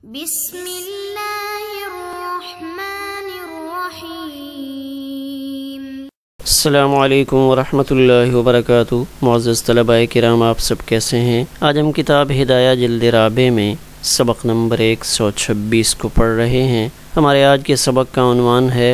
بسم اللہ الرحمن الرحیم۔ السلام علیکم ورحمۃ اللہ وبرکاتہ۔ معزز طلباء کرام، آپ سب کیسے ہیں؟ آج ہم کتاب ہدایہ جلد رابع میں سبق نمبر 126 کو پڑھ رہے ہیں۔ ہمارے آج کے سبق کا عنوان ہے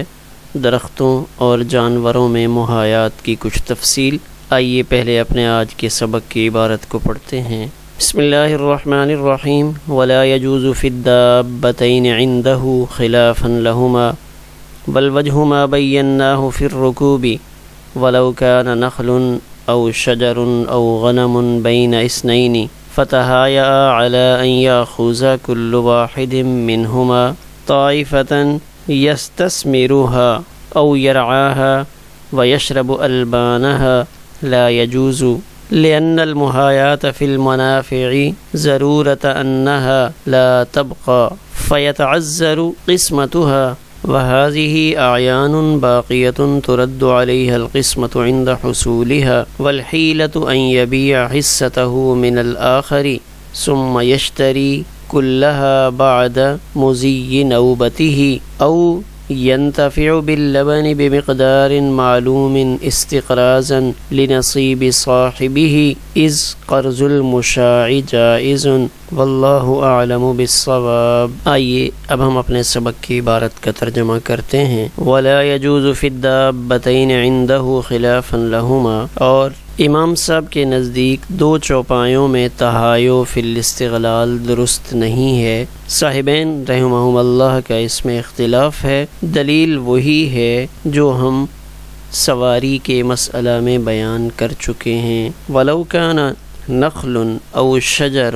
درختوں اور جانوروں میں محایات کی کچھ تفصیل۔ آئیے پہلے اپنے آج کے سبق کی عبارت کو پڑھتے ہیں۔ بسم اللہ الرحمن الرحیم۔ ولا يجوز في الدابتين عنده خلافا لهما بل وجه ما بيناه في الركوب ولو كان نخل أو شجر أو غنم بين اثنين فتهايأ على أن يأخذ كل واحد منهما طائفة يستثمرها أو يرعاها ويشرب ألبانها لا يجوز، لأن المحاياة في المنافع ضرورة أنها لا تبقى فيتعذر قسمتها، وهذه أعيان باقية ترد عليها القسمة عند حصولها، والحيلة أن يبيع حصته من الآخر ثم يشتري كلها بعد مضي نوبته، أو ينتفع باللبن بمقدار معلوم استقرازا لنصيب صاحبه، إذ قرض المشاع جائز، واللہ اعلم بالصواب۔ آئیے اب ہم اپنے سبق کی عبارت کا ترجمہ کرتے ہیں۔ ولا يجوز في الدابتين عنده خلافا لهما، اور امام صاحب کے نزدیک دو چوپایوں میں تہایو فی الاستغلال درست نہیں ہے۔ صاحبین رحمہم اللہ کا اس میں اختلاف ہے۔ دلیل وہی ہے جو ہم سواری کے مسئلہ میں بیان کر چکے ہیں۔ ولو کان نخل او شجر،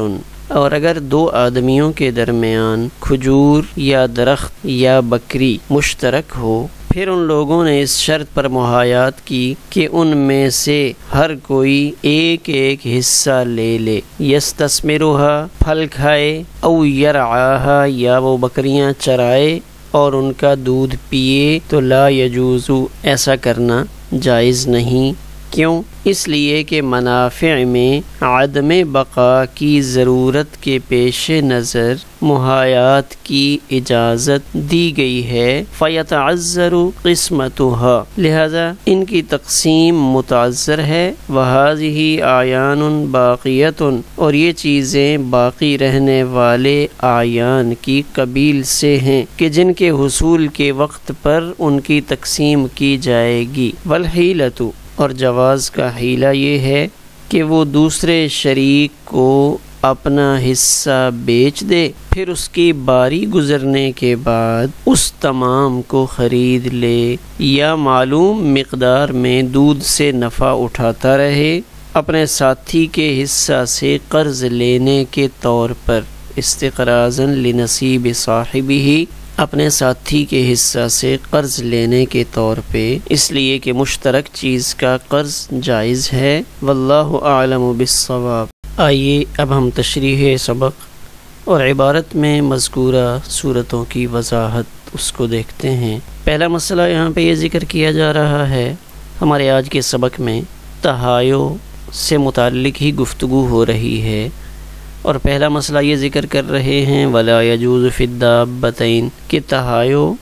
اور اگر دو آدمیوں کے درمیان کھجور یا درخت یا بکری مشترک ہو، پھر ان لوگوں نے اس شرط پر محایات کی کہ ان میں سے ہر کوئی ایک ایک حصہ لے لے، یستثمرها پھل کھائے، او یرعاها یا وہ بکریاں چرائے اور ان کا دودھ پیے، تو لا یجوز ایسا کرنا جائز نہیں۔ کیوں؟ اس لیے کہ منافع میں عدم بقا کی ضرورت کے پیش نظر محایات کی اجازت دی گئی ہے، فیتعذر قسمتها، لہذا ان کی تقسیم متعذر ہے۔ وہذہ اعیان باقیۃ، اور یہ چیزیں باقی رہنے والے اعیان کی قبیل سے ہیں کہ جن کے حصول کے وقت پر ان کی تقسیم کی جائے گی۔ والحیلۃ، اور جواز کا حیلہ یہ ہے کہ وہ دوسرے شریک کو اپنا حصہ بیچ دے، پھر اس کی باری گزرنے کے بعد اس تمام کو خرید لے، یا معلوم مقدار میں دودھ سے نفع اٹھاتا رہے، اپنے ساتھی کے حصہ سے قرض لینے کے طور پر، استقراضاً لنصیب صاحبہ، اپنے ساتھی کے حصہ سے قرض لینے کے طور پہ، اس لیے کہ مشترک چیز کا قرض جائز ہے۔ واللہ اعلم بالصواب۔ آئیے اب ہم تشریح سبق اور عبارت میں مذکورہ صورتوں کی وضاحت اس کو دیکھتے ہیں۔ پہلا مسئلہ یہاں پہ یہ ذکر کیا جا رہا ہے ہمارے آج کے سبق میں تہایو سے متعلق ہی گفتگو ہو رہی ہے، اور پہلا مسئلہ یہ ذکر کر رہے ہیں ولا یجوز فی الدابتین، کہ تہایو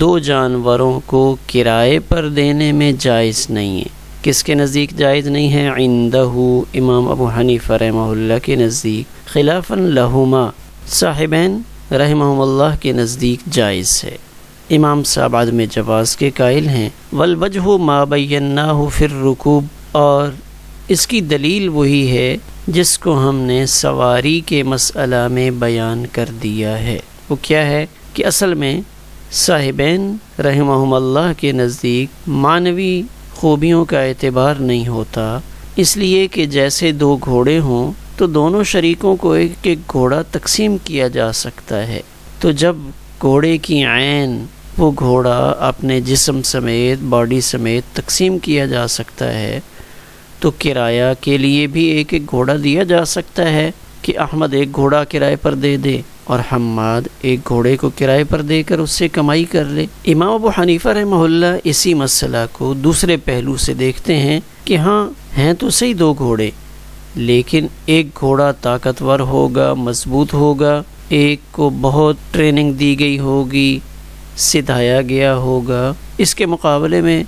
دو جانوروں کو کرائے پر دینے میں جائز نہیں ہے۔ کس کے نزدیک جائز نہیں ہے؟ عندہ امام ابو حنیفہ رحمہ اللہ کے نزدیک، خلافا لہما صاحبین رحمہم اللہ کے نزدیک جائز ہے۔ امام صاحب عدم جواز کے قائل ہیں۔ والوجہ ما بیناہ فی الرکوب، اور اس کی دلیل وہی ہے جس کو ہم نے سواری کے مسئلہ میں بیان کر دیا ہے۔ وہ کیا ہے کہ اصل میں صاحبین رحمہم اللہ کے نزدیک معنوی خوبیوں کا اعتبار نہیں ہوتا، اس لیے کہ جیسے دو گھوڑے ہوں تو دونوں شریکوں کو ایک ایک گھوڑا تقسیم کیا جا سکتا ہے، تو جب گھوڑے کی عین وہ گھوڑا اپنے جسم سمیت باڈی سمیت تقسیم کیا جا سکتا ہے، تو کرایہ کے لیے بھی ایک ایک گھوڑا دیا جا سکتا ہے کہ احمد ایک گھوڑا کرائے پر دے دے اور حماد ایک گھوڑے کو کرائے پر دے کر اس سے کمائی کر لے۔ امام ابو حنیفہ رحمہ اللہ اسی مسئلہ کو دوسرے پہلو سے دیکھتے ہیں کہ ہاں ہیں تو صحیح دو گھوڑے، لیکن ایک گھوڑا طاقتور ہوگا، مضبوط ہوگا، ایک کو بہت ٹریننگ دی گئی ہوگی، سکھایا گیا ہوگا، اس کے مقابلے میں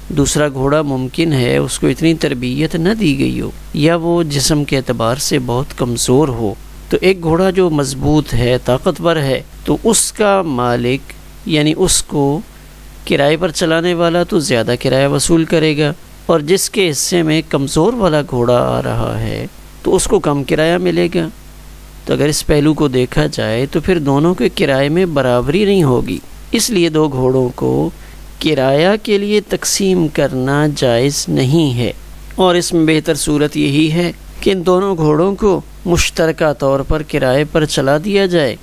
دوسرا گھوڑا ممکن ہے اس کو اتنی تربیت نہ دی گئی ہو، یا وہ جسم کے اعتبار سے بہت کمزور ہو۔ تو ایک گھوڑا جو مضبوط ہے، طاقتور ہے، تو اس کا مالک یعنی اس کو کرائے پر چلانے والا تو زیادہ کرایہ وصول کرے گا، اور جس کے حصے میں کمزور والا گھوڑا آ رہا ہے تو اس کو کم کرایہ ملے گا۔ تو اگر اس پہلو کو دیکھا جائے تو پھر دونوں کے کرائے میں برابری نہیں ہوگی، اس لیے دو گھوڑوں کو کرایہ کے لیے تقسیم کرنا جائز نہیں ہے، اور اس میں بہتر صورت یہی ہے کہ ان دونوں گھوڑوں کو مشترکہ طور پر کرائے پر چلا دیا جائے،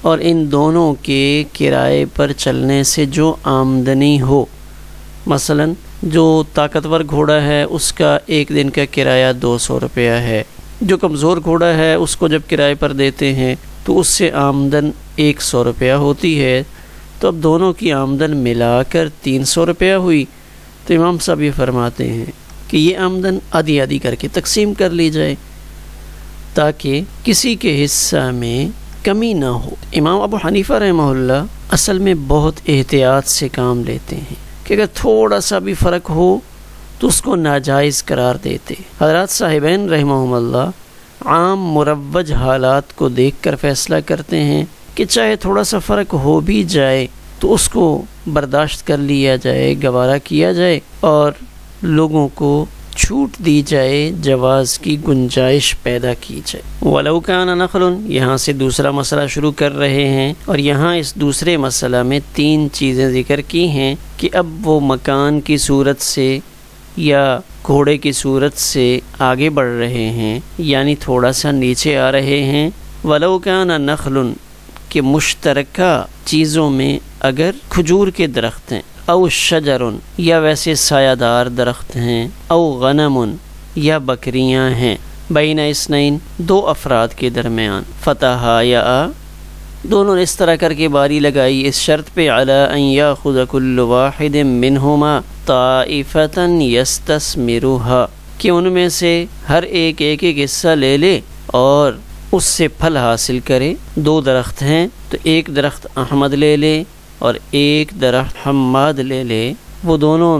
اور ان دونوں کے کرائے پر چلنے سے جو آمدنی ہو، مثلا جو طاقتور گھوڑا ہے اس کا ایک دن کا کرایہ 200 روپیہ ہے، جو کمزور گھوڑا ہے اس کو جب کرائے پر دیتے ہیں تو اس سے آمدن 100 روپیہ ہوتی ہے، تو اب دونوں کی آمدن ملا کر 300 روپیہ ہوئی۔ تو امام صاحب یہ فرماتے ہیں کہ یہ آمدن آدھی آدھی کر کے تقسیم کر لی جائے تاکہ کسی کے حصہ میں کمی نہ ہو۔ امام ابو حنیفہ رحمہ اللہ اصل میں بہت احتیاط سے کام لیتے ہیں کہ اگر تھوڑا سا بھی فرق ہو تو اس کو ناجائز قرار دیتے۔ حضرات صاحبین رحمہم اللہ عام مروج حالات کو دیکھ کر فیصلہ کرتے ہیں کہ چاہے تھوڑا سا فرق ہو بھی جائے تو اس کو برداشت کر لیا جائے، گوارا کیا جائے، اور لوگوں کو چھوٹ دی جائے، جواز کی گنجائش پیدا کی جائے۔ وَلَوْ كَانَ نَخْلٌ، یہاں سے دوسرا مسئلہ شروع کر رہے ہیں، اور یہاں اس دوسرے مسئلہ میں 3 چیزیں ذکر کی ہیں کہ اب وہ مکان کی صورت سے یا گھوڑے کی صورت سے آگے بڑھ رہے ہیں، یعنی تھوڑا سا نیچے آ رہے ہیں۔ وَلَوْ كَانَ نَخْلٌ کہ مشترکہ چیزوں میں اگر کھجور کے درخت ہیں، او شجرن یا ویسے سایہ دار درخت ہیں، او غنم یا بکریاں ہیں، بین اثنین 2 افراد کے درمیان، فتح یا دونوں نے اس طرح کر کے باری لگائی اس شرط پہ علی ان یاخذ کل واحد منہما طائفۃ یستثمرها کہ ان میں سے ہر ایک ایک حصہ لے لے اور اس سے پھل حاصل کرے۔ 2 درخت ہیں تو ایک درخت احمد لے لے اور ایک درخت حماد لے لے، وہ دونوں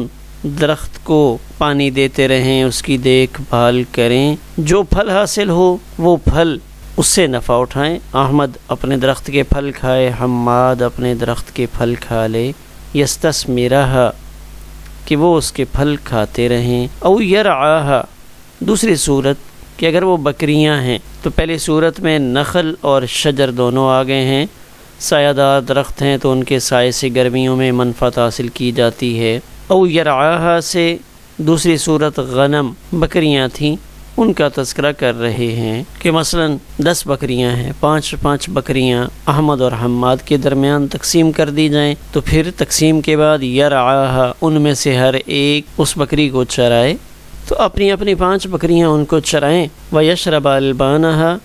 درخت کو پانی دیتے رہیں، اس کی دیکھ بھال کریں، جو پھل حاصل ہو وہ پھل اس سے نفع اٹھائیں۔ احمد اپنے درخت کے پھل کھائے، حماد اپنے درخت کے پھل کھا لے، یستثمرها کہ وہ اس کے پھل کھاتے رہیں۔ او یرعاها دوسری صورت کہ اگر وہ بکریاں ہیں تو پہلی صورت میں نخل اور شجر دونوں آ گئے ہیں، سایہ دار درخت ہیں تو ان کے سائے سے گرمیوں میں منفعت حاصل کی جاتی ہے۔ او یرعاها سے دوسری صورت غنم بکریاں تھیں، ان کا تذکرہ کر رہے ہیں کہ مثلا 10 بکریاں ہیں، 5 بکریاں احمد اور حماد کے درمیان تقسیم کر دی جائیں، تو پھر تقسیم کے بعد یرعاها ان میں سے ہر ایک اس بکری کو چرائے، تو اپنی اپنی 5 بکریاں ان کو چرائیں، وَيَشْرَبَ الْبَانَهَا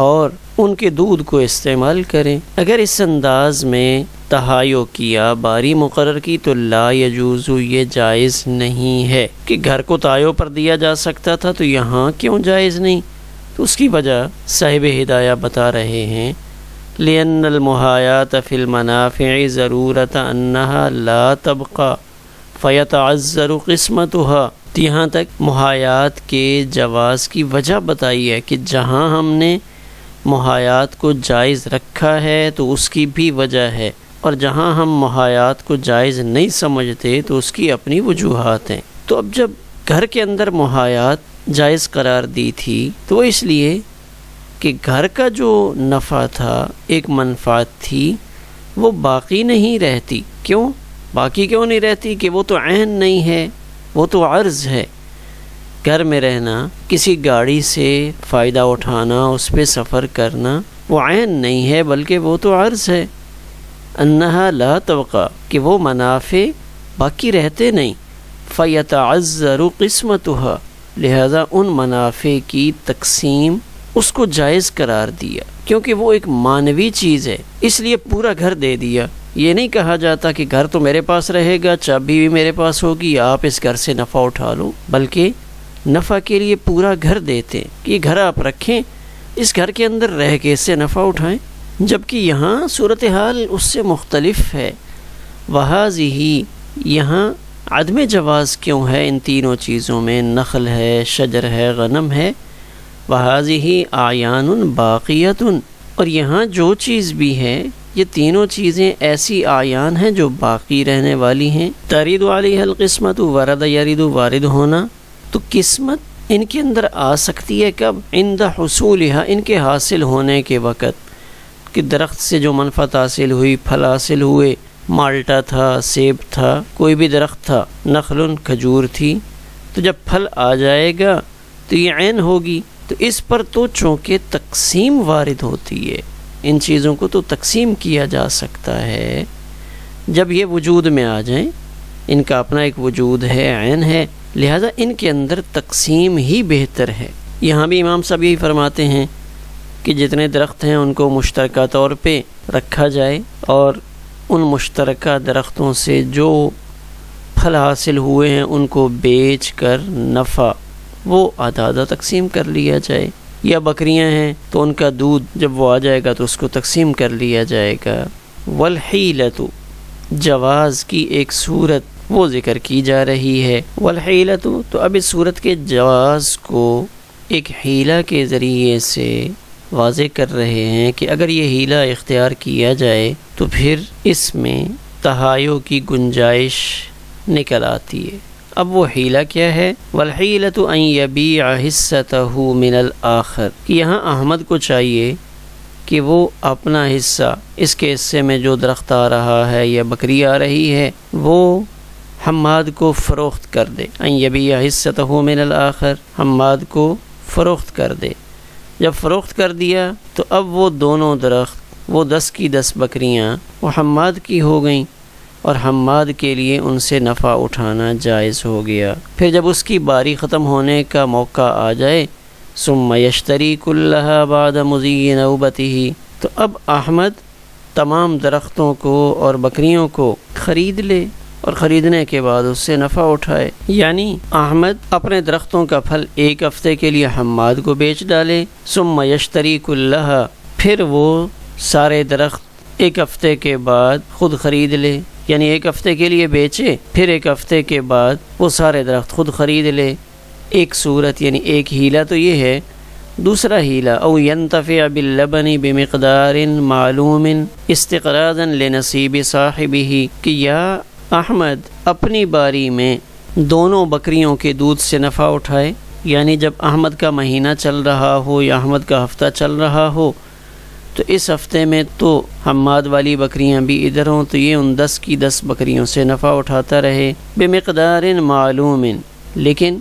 اور ان کے دودھ کو استعمال کریں۔ اگر اس انداز میں تہایو کیا، باری مقرر کی، تو لا یجوز یہ جائز نہیں ہے کہ گھر کو تہایو پر دیا جا سکتا تھا تو یہاں کیوں جائز نہیں؟ تو اس کی وجہ صاحب ہدایہ بتا رہے ہیں لِأَنَّ الْمُحَایَاةَ فِي الْمَنَافِعِ ضَرُورَةَ أَنَّهَا لَا تَبْقَى فَيَتَعَذَّرُ قِسْمَتُهَا۔ یہاں تک محایات کے جواز کی وجہ بتائی ہے کہ جہاں ہم نے محایات کو جائز رکھا ہے تو اس کی بھی وجہ ہے، اور جہاں ہم محایات کو جائز نہیں سمجھتے تو اس کی اپنی وجوہات ہیں۔ تو اب جب گھر کے اندر محایات جائز قرار دی تھی تو اس لیے کہ گھر کا جو نفع تھا، ایک منفعت تھی، وہ باقی نہیں رہتی۔ کیوں باقی کیوں نہیں رہتی؟ کہ وہ تو عین نہیں ہے، وہ تو عرض ہے۔ گھر میں رہنا، کسی گاڑی سے فائدہ اٹھانا، اس پہ سفر کرنا، وہ عین نہیں ہے بلکہ وہ تو عرض ہے۔ انہا لا تبقى کہ وہ منافع باقی رہتے نہیں، فیتعذر قسمتها لہذا ان منافع کی تقسیم اس کو جائز قرار دیا، کیونکہ وہ ایک معنوی چیز ہے، اس لیے پورا گھر دے دیا۔ یہ نہیں کہا جاتا کہ گھر تو میرے پاس رہے گا، چابی بھی میرے پاس ہوگی، آپ اس گھر سے نفع اٹھا لو، بلکہ نفع کے لیے پورا گھر دیتے ہیں کہ یہ گھر آپ رکھیں، اس گھر کے اندر رہ کے اس سے نفع اٹھائیں، جبکہ یہاں صورتحال اس سے مختلف ہے۔ وہذہ، یہاں عدم جواز کیوں ہے ان تینوں چیزوں میں؟ نخل ہے، شجر ہے، غنم ہے۔ وہذہ اعیان باقیۃ، اور یہاں جو چیز بھی ہے یہ تینوں چیزیں ایسی اعیان ہیں جو باقی رہنے والی ہیں۔ ترد علیہ القسمت، ورد یرد، وارد ہونا، تو قسمت ان کے اندر آ سکتی ہے کب؟ عند حصولها، ان کے حاصل ہونے کے وقت، کہ درخت سے جو منفعت حاصل ہوئی، پھل حاصل ہوئے، مالٹا تھا، سیب تھا، کوئی بھی درخت تھا، نخل کھجور تھی، تو جب پھل آ جائے گا تو یہ عین ہوگی۔ تو اس پر تو چونکہ تقسیم وارد ہوتی ہے، ان چیزوں کو تو تقسیم کیا جا سکتا ہے جب یہ وجود میں آ جائیں، ان کا اپنا ایک وجود ہے، عین ہے، لہذا ان کے اندر تقسیم ہی بہتر ہے۔ یہاں بھی امام صاحب یہی فرماتے ہیں کہ جتنے درخت ہیں ان کو مشترکہ طور پہ رکھا جائے، اور ان مشترکہ درختوں سے جو پھل حاصل ہوئے ہیں ان کو بیچ کر نفع وہ آدھا تقسیم کر لیا جائے، یا بکریاں ہیں تو ان کا دودھ جب وہ آ جائے گا تو اس کو تقسیم کر لیا جائے گا۔ والحیلۃ، جواز کی ایک صورت وہ ذکر کی جا رہی ہے۔ والحیلۃ، تو اب اس صورت کے جواز کو ایک حیلہ کے ذریعے سے واضح کر رہے ہیں کہ اگر یہ حیلہ اختیار کیا جائے تو پھر اس میں تہایوں کی گنجائش نکل آتی ہے۔ اب وہ حیلہ کیا ہے؟ والحیلۃ ان یبیع حصتہ من الآخر، کہ یہاں احمد کو چاہیے کہ وہ اپنا حصہ، اس کے حصے میں جو درخت آ رہا ہے یا بکری آ رہی ہے، وہ حماد کو فروخت کر دے۔ ان یبیع حصتہ من الآخر، حماد کو فروخت کر دے۔ جب فروخت کر دیا تو اب وہ دونوں درخت، وہ 10 کی 10 بکریاں وہ حماد کی ہو گئیں، اور حماد کے لیے ان سے نفع اٹھانا جائز ہو گیا۔ پھر جب اس کی باری ختم ہونے کا موقع آ جائے، ثم یشتری کلھا بعد مضی نوبتہ، تو اب احمد تمام درختوں کو اور بکریوں کو خرید لے، اور خریدنے کے بعد اس سے نفع اٹھائے۔ یعنی احمد اپنے درختوں کا پھل 1 ہفتے کے لیے حماد کو بیچ ڈالے، ثم یشتری کلھا، پھر وہ سارے درخت 1 ہفتے کے بعد خود خرید لے، یعنی 1 ہفتے کے لیے بیچے، پھر 1 ہفتے کے بعد وہ سارے درخت خود خرید لے۔ ایک صورت یعنی ایک حیلہ تو یہ ہے۔ دوسرا حیلہ او ینتفع باللبن بمقدار معلوم استقراضا لنصیب صاحبہ، کہ یا احمد اپنی باری میں دونوں بکریوں کے دودھ سے نفع اٹھائے، یعنی جب احمد کا مہینہ چل رہا ہو یا احمد کا ہفتہ چل رہا ہو تو اس ہفتے میں تو حماد والی بکریاں بھی ادھر ہوں، تو یہ ان 10 کی 10 بکریوں سے نفع اٹھاتا رہے بمقدار معلوم، لیکن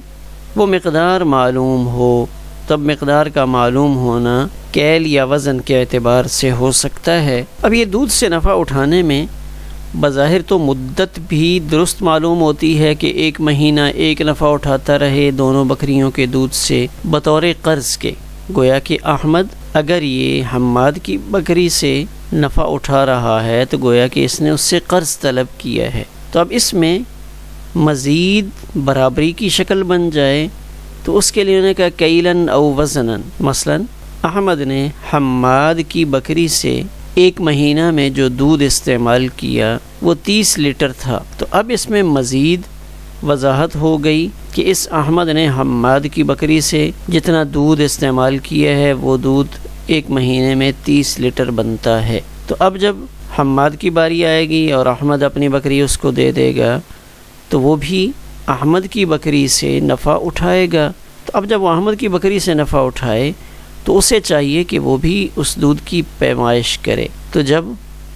وہ مقدار معلوم ہو۔ تب مقدار کا معلوم ہونا کیل یا وزن کے اعتبار سے ہو سکتا ہے۔ اب یہ دودھ سے نفع اٹھانے میں بظاہر تو مدت بھی درست معلوم ہوتی ہے کہ 1 مہینہ 1 نفع اٹھاتا رہے دونوں بکریوں کے دودھ سے بطور قرض کے، گویا کہ احمد اگر یہ حماد کی بکری سے نفع اٹھا رہا ہے تو گویا کہ اس نے اس سے قرض طلب کیا ہے۔ تو اب اس میں مزید برابری کی شکل بن جائے تو اس کے لیے انہوں نے کہا کیلن او وزنن، مثلا احمد نے حماد کی بکری سے 1 مہینہ میں جو دودھ استعمال کیا وہ 30 لیٹر تھا، تو اب اس میں مزید وضاحت ہو گئی کہ اس احمد نے حماد کی بکری سے جتنا دودھ استعمال کیا ہے وہ دودھ 1 مہینے میں 30 لیٹر بنتا ہے۔ تو اب جب حماد کی باری آئے گی اور احمد اپنی بکری اس کو دے دے گا تو وہ بھی احمد کی بکری سے نفع اٹھائے گا۔ تو اب جب وہ احمد کی بکری سے نفع اٹھائے تو اسے چاہیے کہ وہ بھی اس دودھ کی پیمائش کرے۔ تو جب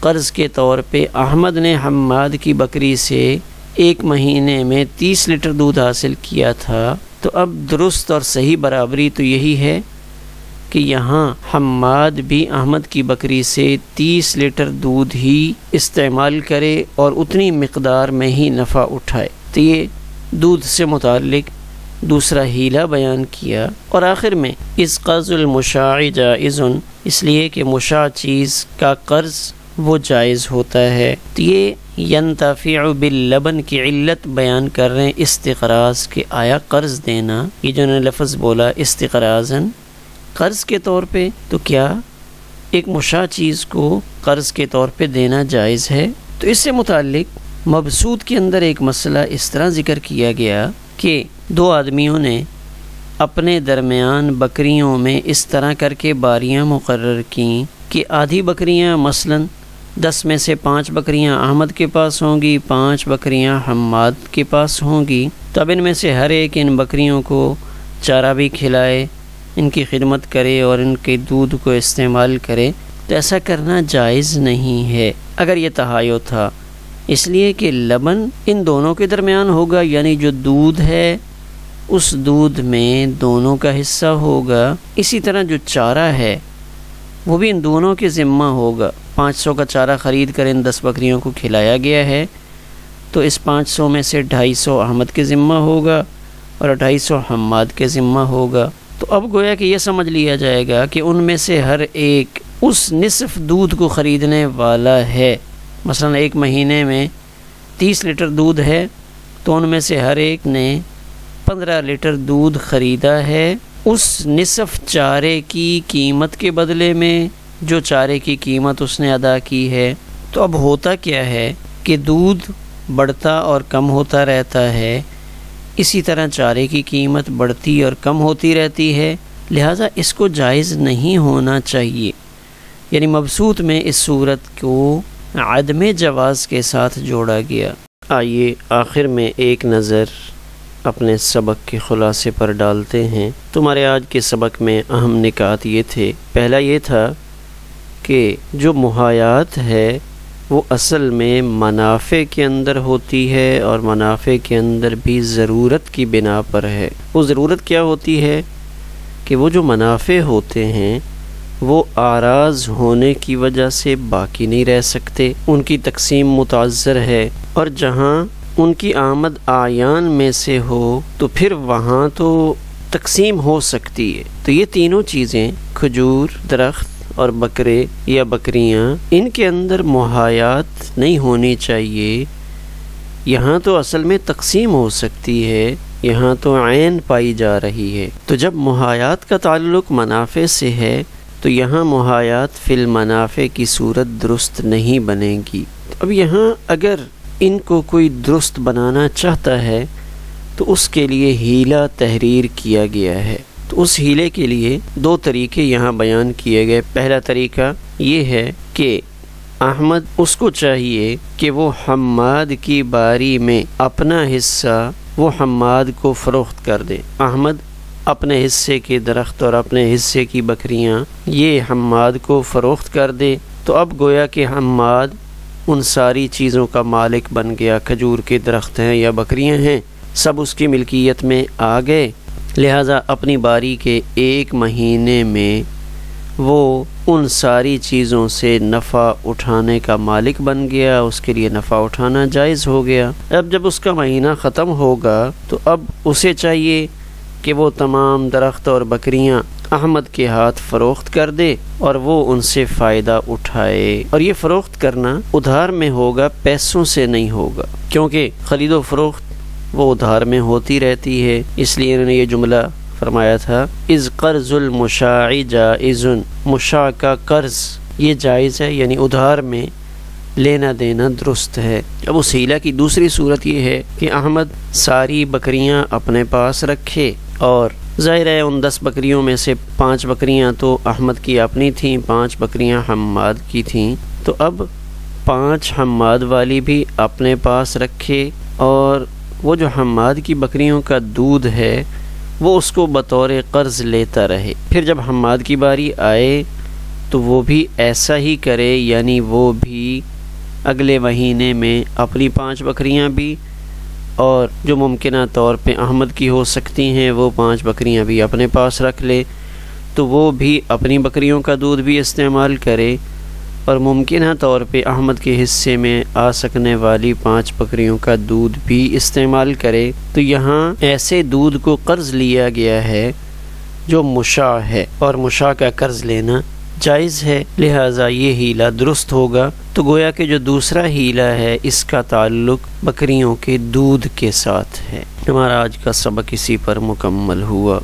قرض کے طور پہ احمد نے حماد کی بکری سے 1 مہینے میں 30 لیٹر دودھ حاصل کیا تھا، تو اب درست اور صحیح برابری تو یہی ہے کہ یہاں حماد بھی احمد کی بکری سے 30 لیٹر دودھ ہی استعمال کرے اور اتنی مقدار میں ہی نفع اٹھائے۔ تو یہ دودھ سے متعلق دوسرا حیلہ بیان کیا، اور آخر میں اس قرض المشاع جائز، اس لیے کہ مشاع چیز کا قرض وہ جائز ہوتا ہے۔ تو یہ ینتفع باللبن کی علت بیان کر رہے ہیں استقراض کے، آیا قرض دینا، یہ جو نے لفظ بولا استقراضاً، قرض کے طور پہ، تو کیا ایک مشاع چیز کو قرض کے طور پہ دینا جائز ہے؟ تو اس سے متعلق مبسوط کے اندر ایک مسئلہ اس طرح ذکر کیا گیا کہ دو آدمیوں نے اپنے درمیان بکریوں میں اس طرح کر کے باریاں مقرر کیں کہ آدھی بکریاں مثلاً 10 میں سے 5 بکریاں احمد کے پاس ہوں گی، 5 بکریاں حماد کے پاس ہوں گی۔ تو اب ان میں سے ہر ایک ان بکریوں کو چارہ بھی کھلائے، ان کی خدمت کرے اور ان کے دودھ کو استعمال کرے۔ تو ایسا کرنا جائز نہیں ہے اگر یہ تہایو تھا، اس لیے کہ لبن ان دونوں کے درمیان ہوگا، یعنی جو دودھ ہے اس دودھ میں دونوں کا حصہ ہوگا۔ اسی طرح جو چارہ ہے وہ بھی ان دونوں کے ذمہ ہوگا۔ 500 کا چارہ خرید کر ان 10 بکریوں کو کھلایا گیا ہے، تو اس 500 میں سے 250 احمد کے ذمہ ہوگا اور 250 حماد کے ذمہ ہوگا۔ تو اب گویا کہ یہ سمجھ لیا جائے گا کہ ان میں سے ہر ایک اس نصف دودھ کو خریدنے والا ہے۔ مثلا ایک مہینے میں 30 لیٹر دودھ ہے، تو ان میں سے ہر ایک نے 15 لیٹر دودھ خریدا ہے اس نصف چارے کی قیمت کے بدلے میں، جو چارے کی قیمت اس نے ادا کی ہے۔ تو اب ہوتا کیا ہے کہ دودھ بڑھتا اور کم ہوتا رہتا ہے، اسی طرح چارے کی قیمت بڑھتی اور کم ہوتی رہتی ہے، لہٰذا اس کو جائز نہیں ہونا چاہیے۔ یعنی مبسوط میں اس صورت کو عدم جواز کے ساتھ جوڑا گیا۔ آئیے آخر میں ایک نظر اپنے سبق کے خلاصے پر ڈالتے ہیں۔ تمہارے آج کے سبق میں اہم نکات یہ تھے۔ پہلا یہ تھا کہ جو محایات ہے وہ اصل میں منافع کے اندر ہوتی ہے، اور منافع کے اندر بھی ضرورت کی بنا پر ہے۔ وہ ضرورت کیا ہوتی ہے کہ وہ جو منافع ہوتے ہیں وہ آراز ہونے کی وجہ سے باقی نہیں رہ سکتے، ان کی تقسیم متعذر ہے، اور جہاں ان کی آمد آیان میں سے ہو تو پھر وہاں تو تقسیم ہو سکتی ہے۔ تو یہ تینوں چیزیں، کھجور، درخت اور بکرے یا بکریاں، ان کے اندر محایات نہیں ہونی چاہیے۔ یہاں تو اصل میں تقسیم ہو سکتی ہے، یہاں تو عین پائی جا رہی ہے۔ تو جب محایات کا تعلق منافع سے ہے تو یہاں محایات فی المنافع کی صورت درست نہیں بنے گی۔ اب یہاں اگر ان کو کوئی درست بنانا چاہتا ہے تو اس کے لیے ہیلہ تحریر کیا گیا ہے۔ تو اس ہیلے کے لیے 2 طریقے یہاں بیان کیے گئے۔ پہلا طریقہ یہ ہے کہ احمد اس کو چاہیے کہ وہ حماد کی باری میں اپنا حصہ وہ حماد کو فروخت کر دے۔ احمد اپنے حصے کے درخت اور اپنے حصے کی بکریاں یہ حماد کو فروخت کر دے، تو اب گویا کہ حماد ان ساری چیزوں کا مالک بن گیا۔ کھجور کے درخت ہیں یا بکریاں ہیں، سب اس کی ملکیت میں آ گئے، لہٰذا اپنی باری کے 1 مہینے میں وہ ان ساری چیزوں سے نفع اٹھانے کا مالک بن گیا، اس کے لیے نفع اٹھانا جائز ہو گیا۔ اب جب اس کا مہینہ ختم ہوگا تو اب اسے چاہیے کہ وہ تمام درخت اور بکریاں احمد کے ہاتھ فروخت کر دے اور وہ ان سے فائدہ اٹھائے۔ اور یہ فروخت کرنا ادھار میں ہوگا، پیسوں سے نہیں ہوگا، کیونکہ خرید و فروخت وہ ادھار میں ہوتی رہتی ہے۔ اس لیے انہوں نے یہ جملہ فرمایا تھا، اذ قرض المشاع جائز، مشاع کا قرض یہ جائز ہے، یعنی ادھار میں لینا دینا درست ہے۔ اب اس ہیلہ کی دوسری صورت یہ ہے کہ احمد ساری بکریاں اپنے پاس رکھے، اور ظاہر ہے ان 10 بکریوں میں سے 5 بکریاں تو احمد کی اپنی تھیں، 5 بکریاں حماد کی تھیں، تو اب 5 حماد والی بھی اپنے پاس رکھے، اور وہ جو حماد کی بکریوں کا دودھ ہے وہ اس کو بطور قرض لیتا رہے۔ پھر جب حماد کی باری آئے تو وہ بھی ایسا ہی کرے، یعنی وہ بھی اگلے مہینے میں اپنی 5 بکریاں بھی، اور جو ممکنہ طور پہ احمد کی ہو سکتی ہیں وہ 5 بکریاں بھی اپنے پاس رکھ لے، تو وہ بھی اپنی بکریوں کا دودھ بھی استعمال کرے، اور ممکنہ طور پہ احمد کے حصے میں آ سکنے والی 5 بکریوں کا دودھ بھی استعمال کرے۔ تو یہاں ایسے دودھ کو قرض لیا گیا ہے جو مشاع ہے، اور مشاع کا قرض لینا جائز ہے، لہٰذا یہ ہیلہ درست ہوگا۔ تو گویا کہ جو دوسرا ہیلہ ہے اس کا تعلق بکریوں کے دودھ کے ساتھ ہے۔ ہمارا آج کا سبق اسی پر مکمل ہوا۔